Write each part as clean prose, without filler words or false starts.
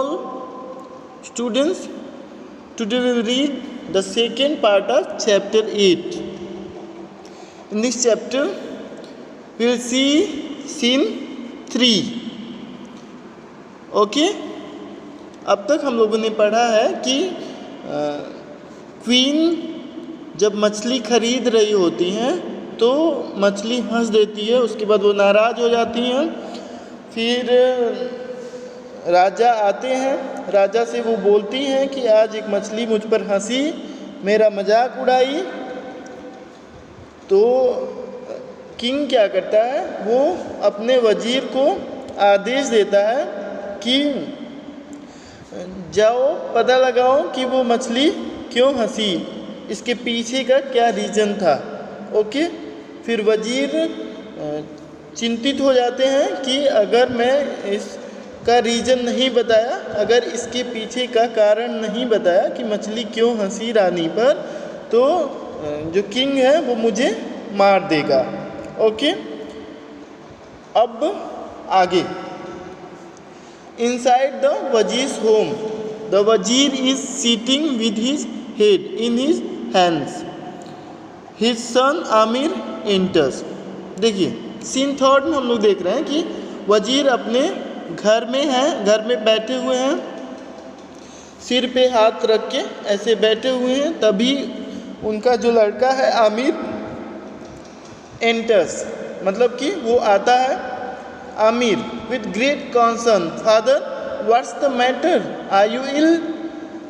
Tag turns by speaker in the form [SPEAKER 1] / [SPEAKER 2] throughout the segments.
[SPEAKER 1] all students. Today we will read the second part of chapter 8. In this chapter we will see scene 3. Okay अब तक हम लोगों ने पढ़ा है कि क्वीन जब मछली खरीद रही होती हैं तो मछली हंस देती है, उसके बाद वो नाराज़ हो जाती हैं। फिर राजा आते हैं, राजा से वो बोलती हैं कि आज एक मछली मुझ पर हंसी, मेरा मजाक उड़ाई। तो किंग क्या करता है, वो अपने वजीर को आदेश देता है कि जाओ पता लगाओ कि वो मछली क्यों हंसी, इसके पीछे का क्या रीज़न था। ओके, फिर वजीर चिंतित हो जाते हैं कि अगर मैं इसका रीज़न नहीं बताया, अगर इसके पीछे का कारण नहीं बताया कि मछली क्यों हंसी रानी पर, तो जो किंग है वो मुझे मार देगा। ओके, अब आगे। Inside the wazir's home, the wazir is sitting with his head in his hands. His son Amir enters. देखिए सीन थर्ड में हम लोग देख रहे हैं कि वजीर अपने घर में हैं, घर में बैठे हुए हैं, सिर पे हाथ रख के ऐसे बैठे हुए हैं। तभी उनका जो लड़का है आमिर एंटर्स, मतलब कि वो आता है। Aamir with great concern, father what's the matter, are you ill.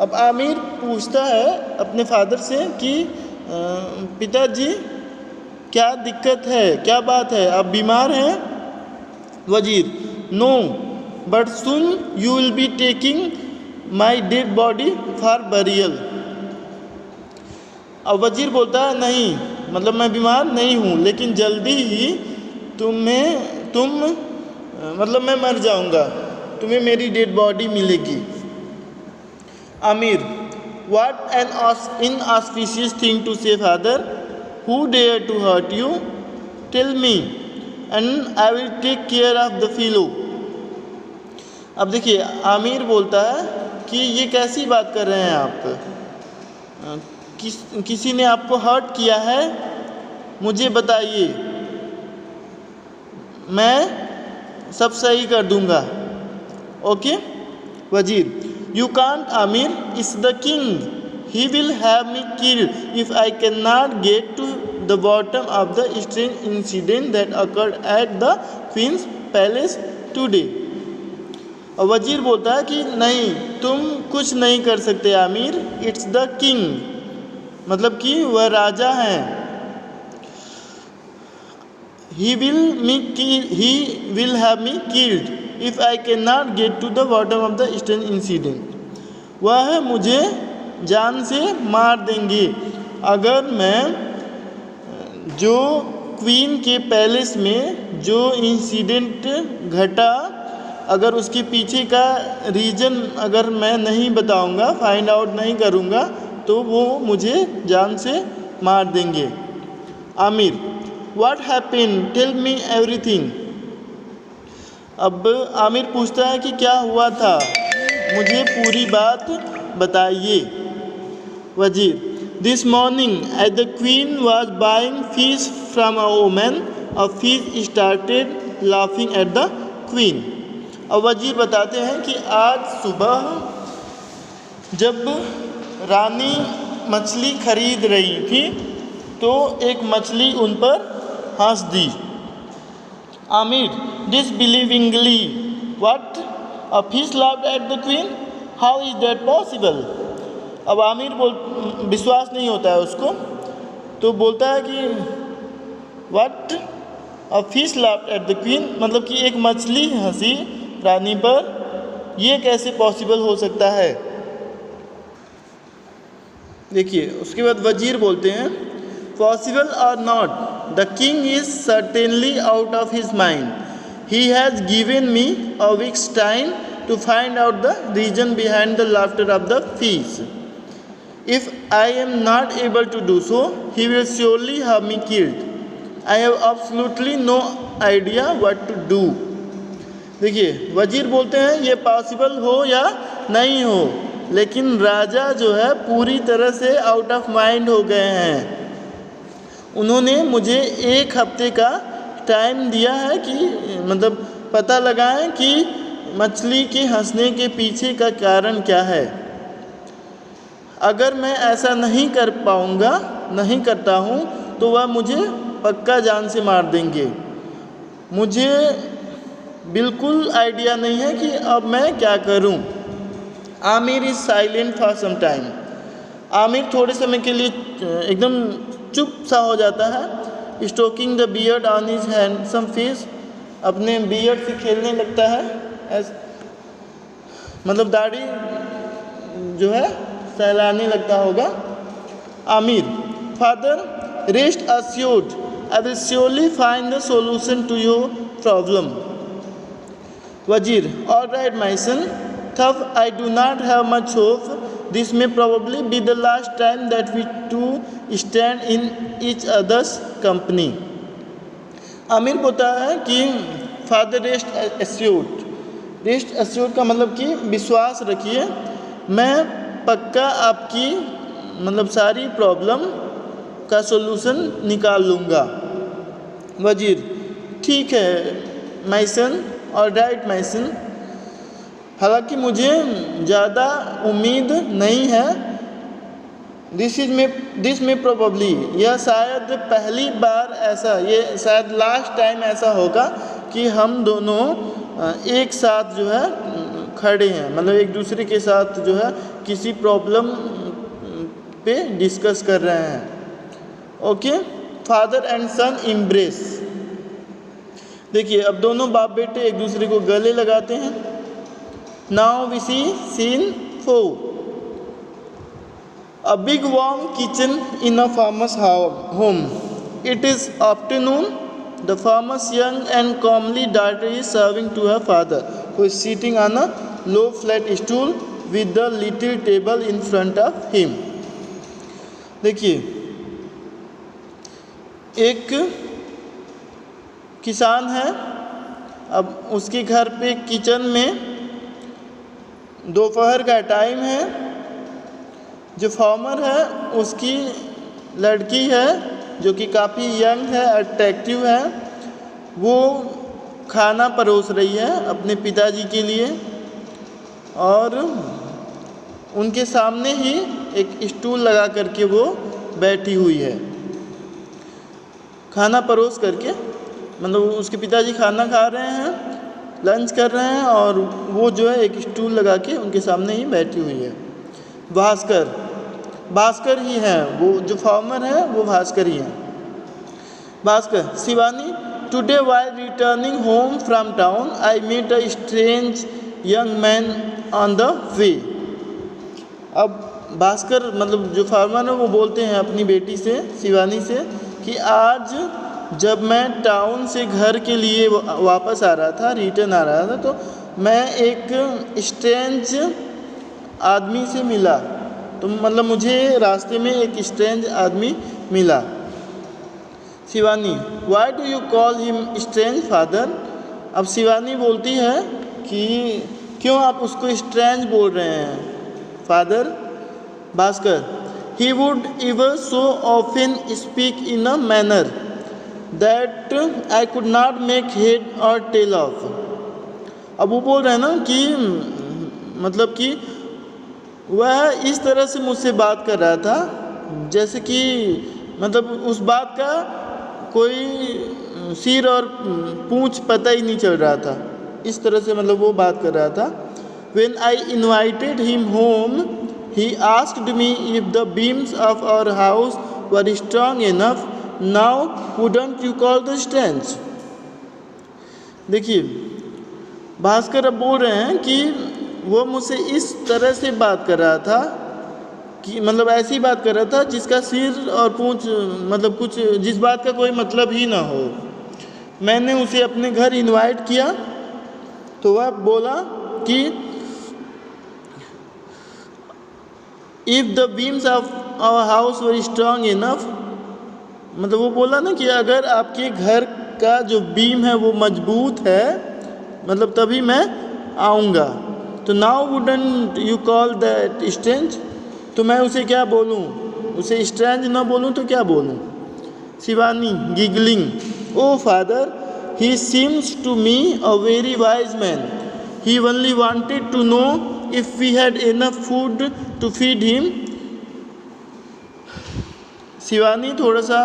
[SPEAKER 1] अब आमिर पूछता है अपने फादर से कि पिताजी क्या दिक्कत है, क्या बात है, आप बीमार हैं। Wazir no but soon you will be taking my dead body for burial. अब वजीर बोलता है नहीं, मतलब मैं बीमार नहीं हूँ, लेकिन जल्दी ही मतलब मैं मर जाऊंगा, तुम्हें मेरी डेड बॉडी मिलेगी। Aamir what an inauspicious thing to say father, who dare to hurt you, tell me and I will take care of the fellow. अब देखिए आमिर बोलता है कि ये कैसी बात कर रहे हैं आप, किसी ने आपको हर्ट किया है, मुझे बताइए, मैं सब सही कर दूंगा। Okay, Wazir you can't Aamir, is the king, he will have me killed if I can not get to the bottom of the strange incident that occurred at the queen's palace today. और वजीर बोलता है कि नहीं, तुम कुछ नहीं कर सकते आमिर, इट्स द किंग, मतलब कि वह राजा हैं। He will have me killed if I cannot get to the bottom of the strange incident. वह मुझे जान से मार देंगे अगर मैं जो क्वीन के पैलेस में जो इंसिडेंट घटा, अगर उसके पीछे का रीज़न अगर मैं नहीं बताऊंगा, फाइंड आउट नहीं करूंगा, तो वो मुझे जान से मार देंगे। Aamir What happened? Tell me everything. अब आमिर पूछता है कि क्या हुआ था, मुझे पूरी बात बताइए। वजीर This morning as the queen was buying fish from a woman, a fish started laughing at the queen. अब वजीर बताते हैं कि आज सुबह जब रानी मछली खरीद रही थी तो एक मछली उन पर हंस दी। Aamir disbelievingly what, a fish laughed at the queen, how is that possible. अब आमिर विश्वास नहीं होता है उसको, तो बोलता है कि what, a fish laughed at the queen, मतलब कि एक मछली हंसी रानी पर, ये कैसे पॉसिबल हो सकता है। देखिए उसके बाद वजीर बोलते हैं पॉसिबल और not, the king is certainly out of his mind, he has given me a week's time to find out the reason behind the laughter of the fish. If I am not able to do so he will surely have me killed. I have absolutely no idea what to do. देखिए वजीर बोलते हैं ये possible हो या नहीं हो, लेकिन राजा जो है पूरी तरह से आउट ऑफ माइंड हो गए हैं। उन्होंने मुझे 1 हफ्ते का टाइम दिया है कि मतलब पता लगाएं कि मछली के हंसने के पीछे का कारण क्या है। अगर मैं ऐसा नहीं करता हूँ तो वह मुझे पक्का जान से मार देंगे। मुझे बिल्कुल आइडिया नहीं है कि अब मैं क्या करूं। Aamir is silent for some time. Aamir थोड़े समय के लिए एकदम चुप सा हो जाता है। Stroking the beard on his handsome face, अपने बियर्ड से खेलने लगता है, मतलब दाढ़ी जो है सहलाने लगता होगा। Aamir, father rest assured, I will surely find the solution to your problem. Wazir, all right, my son. Tough, I do not have much hope. This may probably be the last time that we two stand in each other's company. Aamir बोलता है कि father rest assured का मतलब कि विश्वास रखिए, मैं पक्का आपकी मतलब सारी प्रॉब्लम का सोल्यूशन निकाल लूँगा। वजीर, ठीक है माय सन, और राइट माय सन। हालांकि मुझे ज़्यादा उम्मीद नहीं है। दिस में प्रोबेबली, यह शायद पहली बार ऐसा, ये शायद लास्ट टाइम ऐसा होगा कि हम दोनों एक साथ जो है खड़े हैं, मतलब एक दूसरे के साथ जो है किसी प्रॉब्लम पे डिस्कस कर रहे हैं। Okay, father and son embrace. देखिए अब दोनों बाप बेटे एक दूसरे को गले लगाते हैं। Now we see scene 4। A big warm kitchen in a farmer's home. It is afternoon. The farmer's young and comely daughter is serving to her father, who is sitting on a low flat stool with the little table in front of him. देखिए एक किसान है, अब उसके घर पे kitchen में दोपहर का टाइम है। जो फार्मर है उसकी लड़की है जो कि काफ़ी यंग है, अट्रैक्टिव है, वो खाना परोस रही है अपने पिताजी के लिए, और उनके सामने ही एक स्टूल लगा करके वो बैठी हुई है खाना परोस करके। मतलब उसके पिताजी खाना खा रहे हैं, लंच कर रहे हैं, और वो जो है एक स्टूल लगा के उनके सामने ही बैठी हुई है। भास्कर ही है, वो जो फार्मर है वो भास्कर ही है। Bhaskar, Shivani, today while returning home from town I met a strange young man on the way. अब भास्कर मतलब जो फार्मर है वो बोलते हैं अपनी बेटी से, शिवानी से, कि आज जब मैं टाउन से घर के लिए वापस आ रहा था, रिटर्न आ रहा था, तो मैं एक स्ट्रेंज आदमी से मिला। तो मतलब मुझे रास्ते में एक स्ट्रेंज आदमी मिला। Shivani, why do you call him strange father? अब शिवानी बोलती है कि क्यों आप उसको स्ट्रेंज बोल रहे हैं father? Bhaskar, he would ever so often speak in a manner that I could not make head और टेल ऑफ। अब वो बोल रहे हैं ना कि मतलब कि वह इस तरह से मुझसे बात कर रहा था जैसे कि मतलब उस बात का कोई सिर और पूंछ पता ही नहीं चल रहा था। इस तरह से मतलब वो बात कर रहा था। When I invited him home, he asked me if the beams of our house were strong enough. Now, wouldn't you call the strange? देखिए भास्कर अब बोल रहे हैं कि वो मुझसे इस तरह से बात कर रहा था कि मतलब ऐसी बात कर रहा था जिसका सिर और पूंछ मतलब कुछ जिस बात का कोई मतलब ही ना हो। मैंने उसे अपने घर इनवाइट किया तो वह बोला कि if the beams of our house were strong enough, मतलब वो बोला ना कि अगर आपके घर का जो बीम है वो मजबूत है, मतलब तभी मैं आऊँगा। तो now wouldn't you call that strange, तो मैं उसे क्या बोलूँ, उसे स्ट्रेंज ना बोलूँ तो क्या बोलूँ। Shivani giggling, oh father, he seems to me a very wise man, he only wanted to know if we had enough food to feed him. Shivani थोड़ा सा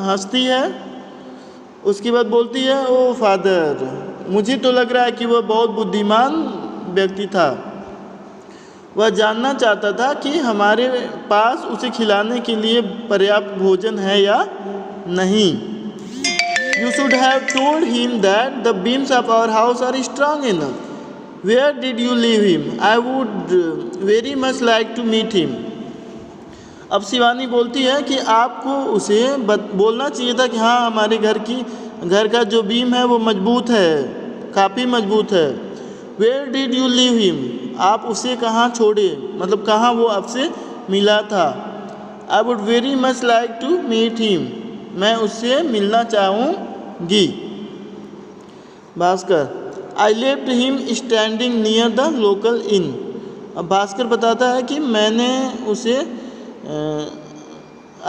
[SPEAKER 1] हंसती है, उसके बाद बोलती है, ओ फादर, मुझे तो लग रहा है कि वह बहुत बुद्धिमान व्यक्ति था। वह जानना चाहता था कि हमारे पास उसे खिलाने के लिए पर्याप्त भोजन है या नहीं। You should have told him that the beams of our house are strong enough. Where did you leave him? I would very much like to meet him. अब शिवानी बोलती है कि आपको उसे बोलना चाहिए था कि हाँ, हमारे घर का जो बीम है वो मजबूत है, काफ़ी मजबूत है। Where did you leave him? आप उसे कहाँ छोड़े, मतलब कहाँ वो आपसे मिला था। I would very much like to meet him. मैं उससे मिलना चाहूँगी। Bhaskar, I left him standing near the local inn. अब भास्कर बताता है कि मैंने उसे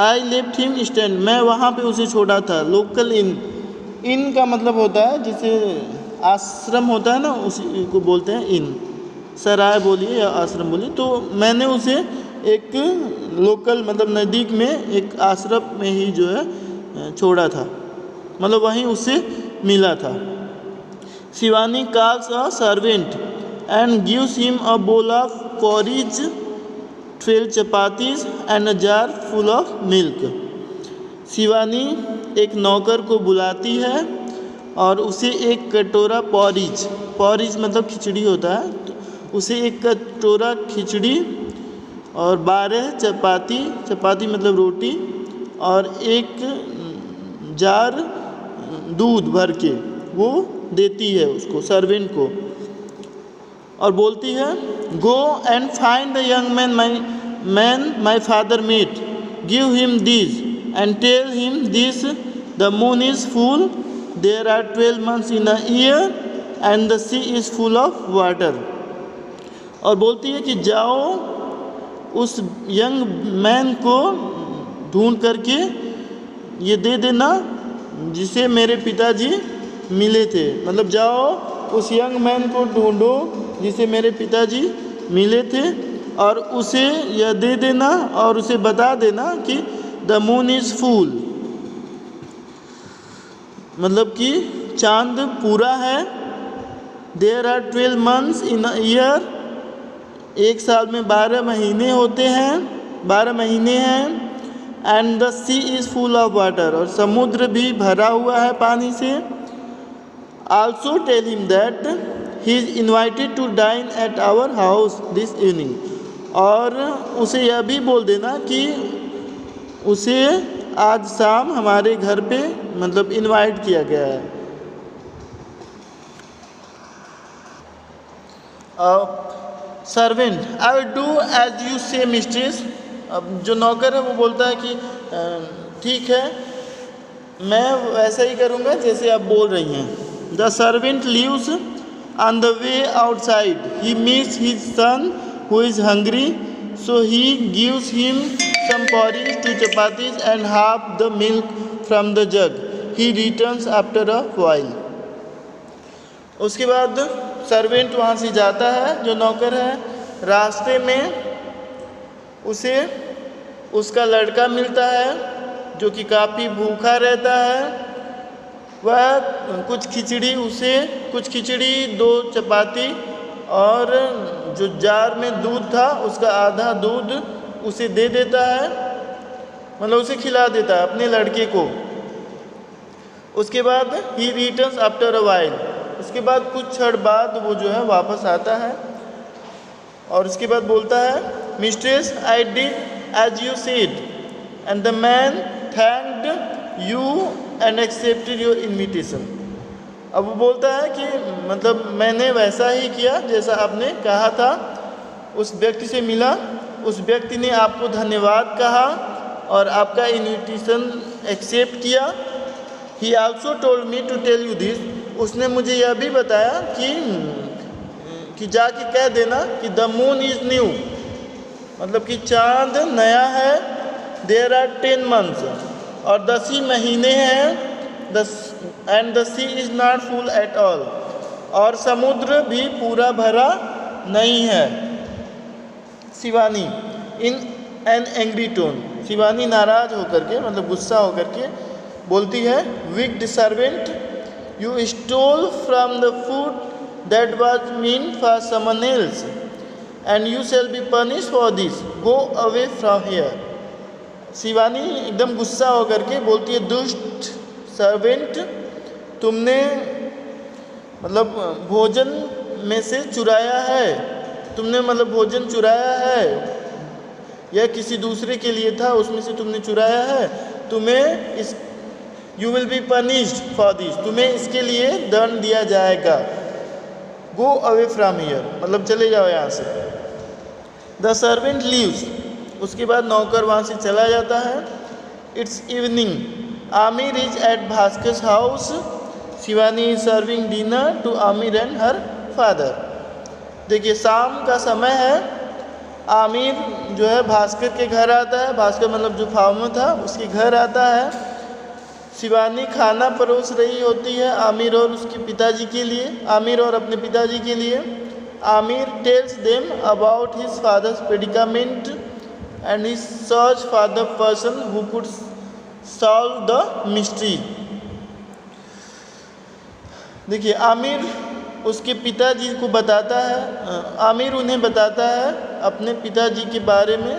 [SPEAKER 1] I left him stand, मैं वहाँ पे उसे छोड़ा था। लोकल इन का मतलब होता है जिसे आश्रम होता है ना, उसी को बोलते हैं इन। सराय बोलिए या आश्रम बोलिए। तो मैंने उसे एक लोकल मतलब नज़दीक में एक आश्रम में ही जो है छोड़ा था, मतलब वहीं उससे मिला था। Shivani calls a servant and gives him a bowl of porridge, 12 chapatis and a jar full of milk. Shivani एक नौकर को बुलाती है और उसे एक कटोरा पॉरिज मतलब खिचड़ी होता है, तो उसे एक कटोरा खिचड़ी और 12 चपाती मतलब रोटी और एक जार दूध भर के वो देती है उसको, सर्वेंट को, और बोलती है, go and find the young man my father met, give him this and tell him this, the moon is full, there are 12 months in a year and the sea is full of water. और बोलती है कि जाओ उस young man को ढूंढ करके ये दे देना जिसे मेरे पिताजी मिले थे, मतलब जाओ उस यंग मैन को ढूंढो जिसे मेरे पिताजी मिले थे और उसे यह दे देना और उसे बता देना कि द मून इज़ फुल, मतलब कि चांद पूरा है। There are 12 months in a year, एक साल में 12 महीने होते हैं, 12 महीने हैं। And the sea is full of water, और समुद्र भी भरा हुआ है पानी से। Also tell him that he is invited to dine at our house this evening, और उसे यह भी बोल देना कि उसे आज शाम हमारे घर पे मतलब इनवाइट किया गया है। Servant, I will do as you say mistress. अब जो नौकर है वो बोलता है कि ठीक है, मैं वैसा ही करूँगा जैसे आप बोल रही हैं। The servant leaves on the way outside, he meets his son who is hungry, so he gives him some porridge, 2 chapatis and half the milk from the jug. He returns after a while. उसके बाद servant वहाँ से जाता है, जो नौकर है। रास्ते में उसे उसका लड़का मिलता है जो कि काफ़ी भूखा रहता है। वह कुछ खिचड़ी 2 चपाती और जो जार में दूध था उसका आधा दूध उसे दे देता है, मतलब उसे खिला देता है अपने लड़के को। उसके बाद ही रिटर्न्स आफ्टर अ वाइल, उसके बाद कुछ क्षण बाद वो जो है वापस आता है और उसके बाद बोलता है, mistress, I did as you said and the man thanked you and accepted your invitation. अब वो बोलता है कि मतलब मैंने वैसा ही किया जैसा आपने कहा था। उस व्यक्ति से मिला, उस व्यक्ति ने आपको धन्यवाद कहा और आपका इन्विटेशन एक्सेप्ट किया। He also told me to tell you this, उसने मुझे यह भी बताया कि जाके कह देना कि द मून इज़ न्यू, मतलब कि चाँद नया है। देयर आर 10 months, और 10 ही महीने हैं। And the sea is not full at all, और समुद्र भी पूरा भरा नहीं है। Shivani in an angry tone, Shivani नाराज होकर के, मतलब गुस्सा होकर के बोलती है, wicked servant, you stole from the food that was meant for someone else and you shall be punish for this, go away from here. Shivani एकदम गुस्सा होकर के बोलती है, दुष्ट सर्वेंट, तुमने मतलब भोजन में से चुराया है, तुमने मतलब भोजन चुराया है, यह किसी दूसरे के लिए था, उसमें से तुमने चुराया है, तुम्हें इस you will be punished for this, तुम्हें इसके लिए दंड दिया जाएगा। गो अवे फ्रॉम हियर, मतलब चले जाओ यहाँ से। द सर्वेंट लीव्स, उसके बाद नौकर वहाँ से चला जाता है। It's evening, Aamir is at Bhaskar house, Shivani is serving dinner to Aamir and her father. देखिए शाम का समय है, आमिर जो है भास्कर के घर आता है, भास्कर मतलब जो फार्मर था उसके घर आता है। शिवानी खाना परोस रही होती है आमिर और उसके पिताजी के लिए, आमिर और अपने पिताजी के लिए। Aamir tells them about his father's predicament and his search for the person who could solve the mystery. देखिए आमिर उसके पिताजी को बताता है, आमिर उन्हें बताता है अपने पिताजी के बारे में,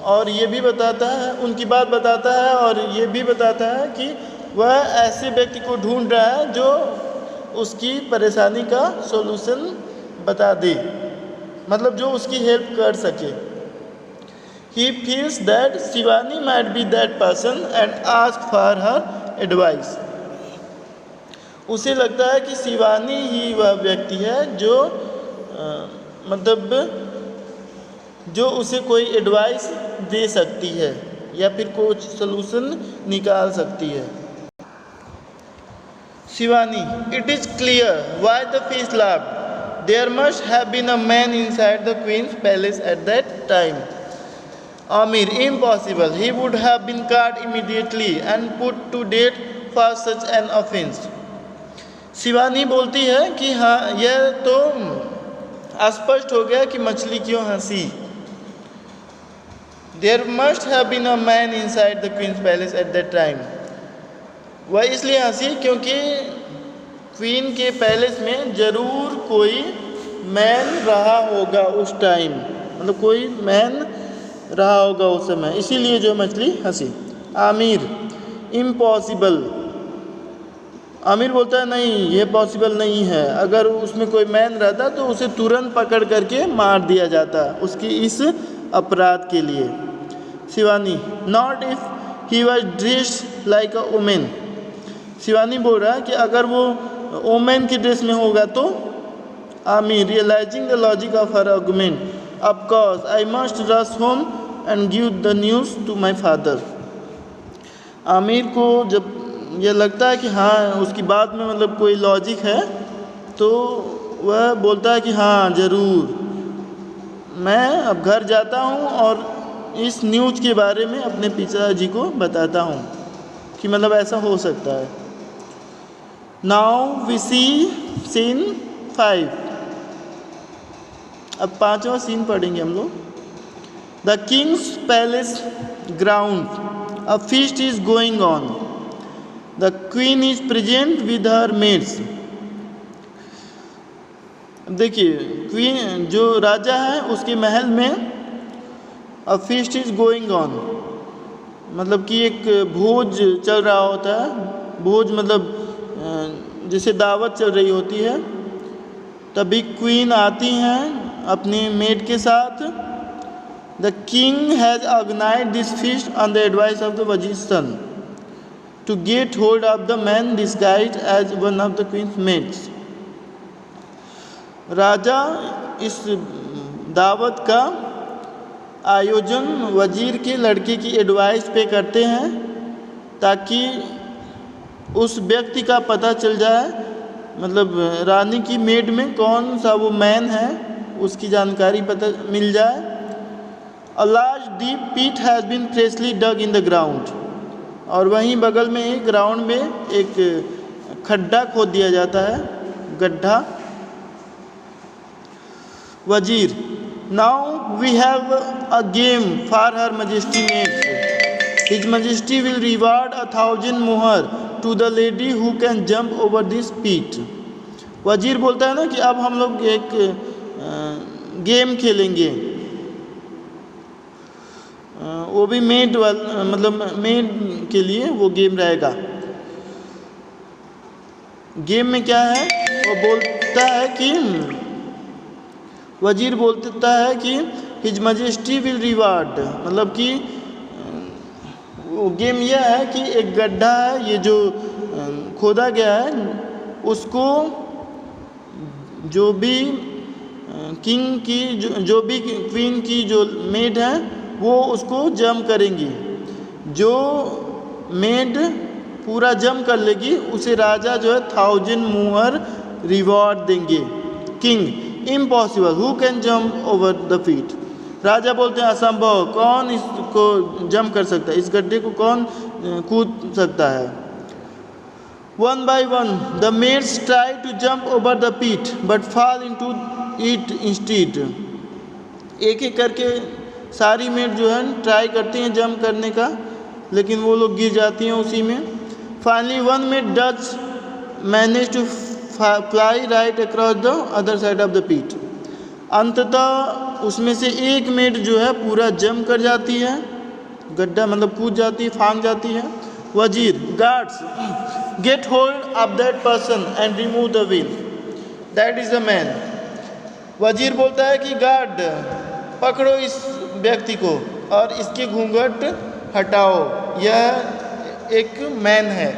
[SPEAKER 1] और ये भी बताता है, उनकी बात बताता है, और ये भी बताता है कि वह ऐसे व्यक्ति को ढूंढ रहा है जो उसकी परेशानी का सॉल्यूशन बता दे, मतलब जो उसकी हेल्प कर सके। He feels that Shivani might be that person and ask for her advice. उसे लगता है कि शिवानी ही वह व्यक्ति है जो मतलब जो उसे कोई एडवाइस दे सकती है या फिर कुछ सलूशन निकाल सकती है। Shivani, it is clear why the fish laughed, there must have been a man inside the queen's palace at that time. Aamir, impossible, he would have been caught immediately and put to death for such an offense। Shivani बोलती है कि हाँ, यह तो स्पष्ट हो गया कि मछली क्यों हंसी। There must have been a man inside the Queen's palace at that time। वह इसलिए हंसी क्योंकि क्वीन के पैलेस में ज़रूर कोई मैन रहा होगा उस टाइम, मतलब कोई मैन रहा होगा उस समय, इसीलिए जो मछली हंसी। आमिर, इम्पॉसिबल, आमिर बोलता है नहीं, ये पॉसिबल नहीं है, अगर उसमें कोई मैन रहता तो उसे तुरंत पकड़ करके मार दिया जाता उसकी इस अपराध के लिए। Shivani, not if he was dressed like a women. Shivani बोल रहा है कि अगर वो वुमेन की ड्रेस में होगा तो। Aamir, realising the logic of her argument, of course I must rush home and give the news to my father. Aamir को जब यह लगता है कि हाँ उसकी बात में मतलब कोई लॉजिक है, तो वह बोलता है कि हाँ ज़रूर, मैं अब घर जाता हूँ और इस न्यूज़ के बारे में अपने पिताजी को बताता हूँ कि मतलब ऐसा हो सकता है। Now we see scene 5। अब 5वां सीन पढ़ेंगे हम लोग। The king's palace ground, a feast is going on, the queen is present with her maids. देखिए क्वीन जो राजा है उसके महल में a feast is going on, मतलब कि एक भोज चल रहा होता है। भोज मतलब जैसे दावत चल रही होती है। तभी क्वीन आती हैं अपनी मेड के साथ। The king has organised this feast on the advice of the wazir son to get hold of the man disguised as one of the queen's maids. राजा इस दावत का आयोजन वजीर के लड़के की एडवाइस पे करते हैं ताकि उस व्यक्ति का पता चल जाए, मतलब रानी की मेड में कौन सा वो मैन है उसकी जानकारी पता मिल जाए। A large deep pit has been freshly dug in the ground, और वहीं बगल में ही ग्राउंड में एक खड्डा खोद दिया जाता है, गड्ढा। Wazir, now we have a game for her majesty maids, his majesty will reward 1000 मोहर to the lady who can jump over this pit. Wazir बोलता है ना कि अब हम लोग एक गेम खेलेंगे, वो भी मेड मतलब मेड के लिए वो गेम रहेगा। गेम में क्या है, वो बोलता है कि वजीर बोलता है कि हिज मजेस्टी विल रिवार्ड, मतलब कि वो गेम यह है कि एक गड्ढा है, ये जो खोदा गया है उसको जो भी किंग की जो भी क्वीन की जो मेड है वो उसको जम करेंगी। जो मेड पूरा जम कर लेगी उसे राजा जो है 1000 मोहर रिवॉर्ड देंगे। King, impossible, who can jump over the पीट। राजा बोलते हैं असंभव, कौन इसको जम कर सकता है, इस गड्ढे को कौन कूद सकता है। One by one, the maids try to jump over the pit, but fall into it instead. एक एक करके सारी मेड जो है ट्राई करती हैं जंप करने का, लेकिन वो लोग गिर जाती हैं उसी में। Finally, one maid does manage to fly right across the other side of the pit. अंततः उसमें से एक मेड जो है पूरा जंप कर जाती है, गड्ढा मतलब कूद जाती है, फांग जाती है। वजीर, guards, get hold of that person and remove the veil, that is the man. वजीर बोलता है कि गार्ड, पकड़ो इस व्यक्ति को और इसके घूंघट हटाओ, यह एक मैन है।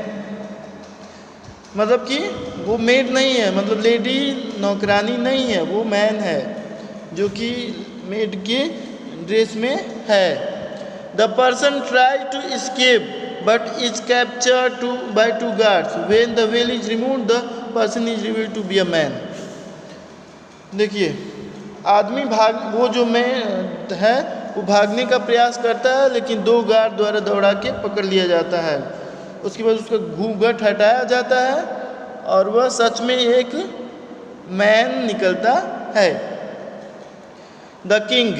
[SPEAKER 1] मतलब कि वो मेड नहीं है, मतलब लेडी नौकरानी नहीं है, वो मैन है जो कि मेड के ड्रेस में है। The person try to escape but is captured by 2 guards. When the veil is removed, the person is revealed to be a man. देखिए, आदमी वो जो मैन है वो भागने का प्रयास करता है, लेकिन 2 गार्ड द्वारा दौड़ा के पकड़ लिया जाता है। उसके बाद उसका घूंघट हटाया जाता है और वह सच में एक मैन निकलता है। The king,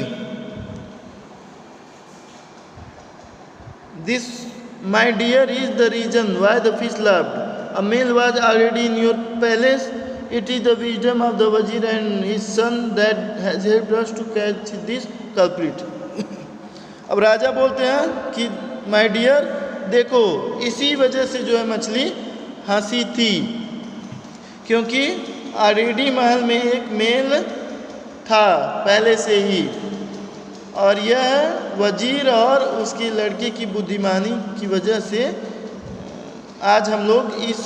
[SPEAKER 1] this my dear is the reason why the fish laughed. A male was already in your palace. It is the wisdom of the wazir and his son that has helped us to catch this culprit. अब राजा बोलते हैं कि my dear, देखो इसी वजह से जो है मछली हंसी थी, क्योंकि ऑलरेडी महल में एक मेल था पहले से ही, और यह वजीर और उसकी लड़के की बुद्धिमानी की वजह से आज हम लोग इस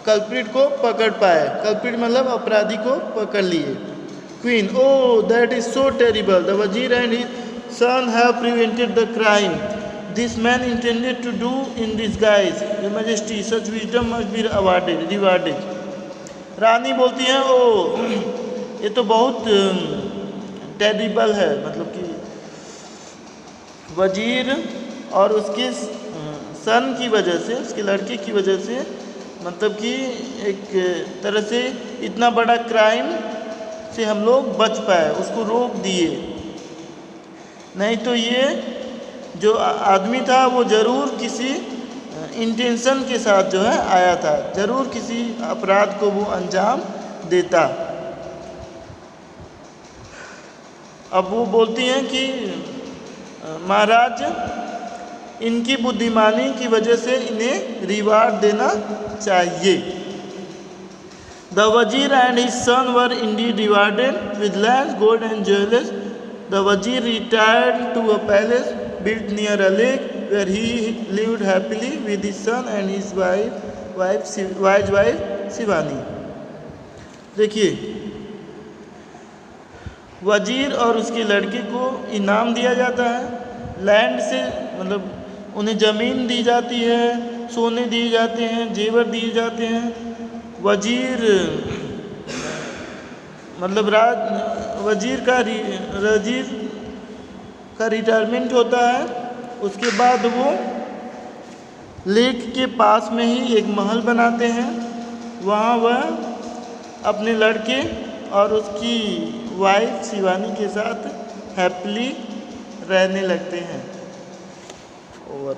[SPEAKER 1] कल्प्रिट को पकड़ पाए। कल्प्रिट मतलब अपराधी को पकड़ लिए। Queen, oh that is so terrible, the wazir and his son have prevented the crime, this man intended to do in disguise, your majesty such wisdom must be awarded rewarded. रानी बोलती हैं, ओ ये तो बहुत टेरिबल है, मतलब कि वजीर और उसके सन की वजह से, उसके लड़के की वजह से, मतलब कि एक तरह से इतना बड़ा क्राइम से हम लोग बच पाए, उसको रोक दिए। नहीं तो ये जो आदमी था वो ज़रूर किसी इंटेंशन के साथ जो है आया था, ज़रूर किसी अपराध को वो अंजाम देता। अब वो बोलती हैं कि महाराज, इनकी बुद्धिमानी की वजह से इन्हें रिवार्ड देना चाहिए। The wazir and his son were indeed rewarded with lands, gold and jewellers. The wazir retired to a palace built near a lake where he lived happily with his son and his wise wife Shivani. देखिए, वजीर और उसके लड़के को इनाम दिया जाता है, लैंड से मतलब उन्हें ज़मीन दी जाती है, सोने दिए जाते हैं, जेवर दिए जाते हैं। वजीर मतलब वजीर का रिटायरमेंट होता है। उसके बाद वो लेक के पास में ही एक महल बनाते हैं। वहाँ वह अपने लड़के और उसकी वाइफ शिवानी के साथ हैप्पीली रहने लगते हैं। ओवर।